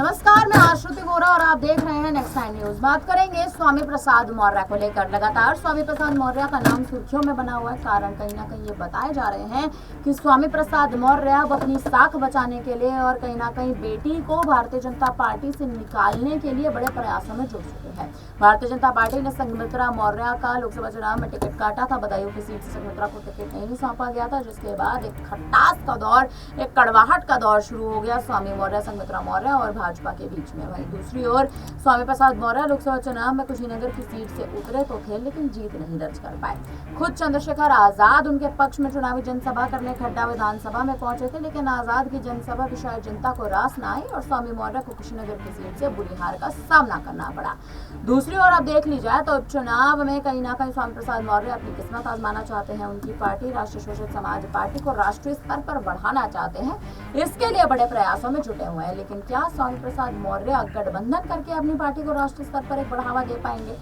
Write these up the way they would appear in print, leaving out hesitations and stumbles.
नमस्कार, मैं आश्रुति वोरा और आप देख रहे हैं नेक्स्ट टाइम न्यूज। बात करेंगे स्वामी प्रसाद मौर्य को लेकर। लगातार स्वामी प्रसाद मौर्य का नाम सुर्खियों में बना हुआ है। कारण कहीं ना कहीं ये बताए जा रहे हैं कि स्वामी प्रसाद मौर्य अब अपनी साख बचाने के लिए और कहीं ना कहीं बेटी को भारतीय जनता पार्टी से निकालने के लिए बड़े प्रयासों में जुट चुके हैं। भारतीय जनता पार्टी ने संघमित्रा मौर्य का लोकसभा चुनाव में टिकट काटा था। बदायूं की सीट से संघमित्रा को टिकट नहीं सौंपा गया था, जिसके बाद एक खटास का दौर, एक कड़वाहट का दौर शुरू हो गया स्वामी मौर्य, संघमित्रा मौर्य और भाजपा के बीच में। वहीं दूसरी ओर स्वामी प्रसाद मौर्य लोकसभा चुनाव में कुशीनगर की सीट से उतरे तो थे, लेकिन जीत नहीं दर्ज कर पाए। खुद चंद्रशेखर आजाद उनके पक्ष में चुनावी जनसभा करने खड्डा विधानसभा में पहुंचे थे, लेकिन आजाद की जनसभा की शायद जनता को रास न आई और स्वामी मौर्य को कुशीनगर की सीट से बुरी हार का सामना करना पड़ा। दूसरी ओर अब देख ली जाए तो उपचुनाव में कहीं ना कहीं स्वामी प्रसाद मौर्य अपनी किस्मत आजमाना चाहते हैं। उनकी पार्टी राष्ट्रीय शोषित समाज पार्टी को राष्ट्रीय स्तर पर बढ़ाना चाहते हैं, इसके लिए बड़े प्रयासों में जुटे हुए हैं। लेकिन क्या स्वामी प्रसाद मौर्य गठबंधन करके अपनी पार्टी को राष्ट्रीय स्तर पर एक बढ़ावा दे पाएंगे?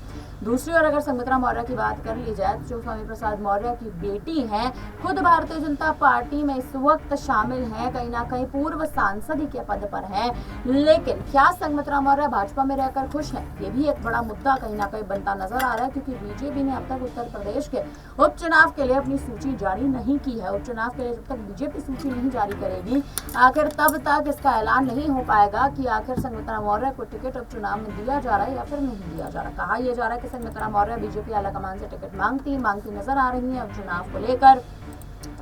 दूसरी ओर अगर संघमित्रा मौर्य की बात कर ली जाए, जो स्वामी प्रसाद मौर्य की बेटी हैं, खुद भारतीय जनता पार्टी में इस वक्त शामिल हैं, कहीं ना कहीं पूर्व सांसद के पद पर हैं। लेकिन क्या संघमित्रा मौर्य भाजपा में रहकर खुश हैं? ये भी एक बड़ा मुद्दा कहीं ना कहीं बनता नजर आ रहा है, क्योंकि बीजेपी ने अब तक उत्तर प्रदेश के उपचुनाव के लिए अपनी सूची जारी नहीं की है। उपचुनाव के लिए जब तक बीजेपी सूची नहीं जारी करेगी, आखिर तब तक इसका ऐलान नहीं हो पाएगा कि आखिर संघमित्रा मौर्य को टिकट उपचुनाव में दिया जा रहा है या फिर नहीं दिया जा रहा। कहा यह जा रहा है कि संघमित्रा मौर्य बीजेपी आलाकमान से टिकट मांगती नजर आ रही है उपचुनाव को लेकर।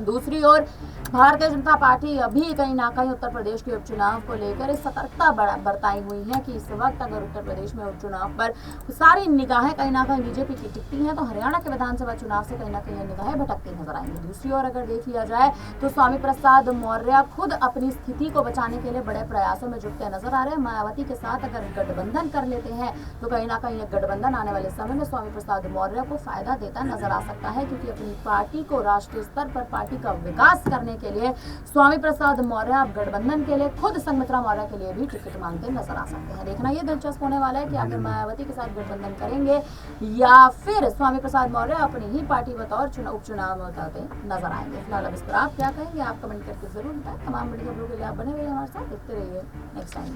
दूसरी ओर भारतीय जनता पार्टी अभी कहीं ना कहीं उत्तर प्रदेश के उपचुनाव को लेकर सतर्कता बरताई हुई है कि इस वक्त अगर उत्तर प्रदेश में उपचुनाव पर सारी निगाहें कहीं ना कहीं बीजेपी की टिकती हैं, तो हरियाणा के विधानसभा चुनाव से कहीं ना कहीं निगाहें भटकती नजर आएंगी। दूसरी ओर अगर देख लिया जाए तो स्वामी प्रसाद मौर्य खुद अपनी स्थिति को बचाने के लिए बड़े प्रयासों में जुटते नजर आ रहे हैं। मायावती के साथ अगर गठबंधन कर लेते हैं तो कहीं ना कहीं गठबंधन आने वाले समय में स्वामी प्रसाद मौर्य को फायदा देता नजर आ सकता है, क्योंकि अपनी पार्टी को राष्ट्रीय स्तर पर पार्टी का विकास करने के लिए स्वामी प्रसाद मौर्य अब गठबंधन के लिए खुद संघमित्रा मौर्य के लिए भी टिकट मांगते नजर आ सकते हैं। देखना यह दिलचस्प होने वाला है कि आखिर मायावती के साथ गठबंधन करेंगे या फिर स्वामी प्रसाद मौर्य अपनी ही पार्टी बतौर उपचुनाव में उतरते नजर आएंगे। फिलहाल अब इस पर आप क्या कहेंगे, आप कमेंट करके जरूर बताएं। तमाम बड़ी खबरों के लिए आप बने रहिए हमारे साथ, देखते रहिए नेक्स्ट टाइम।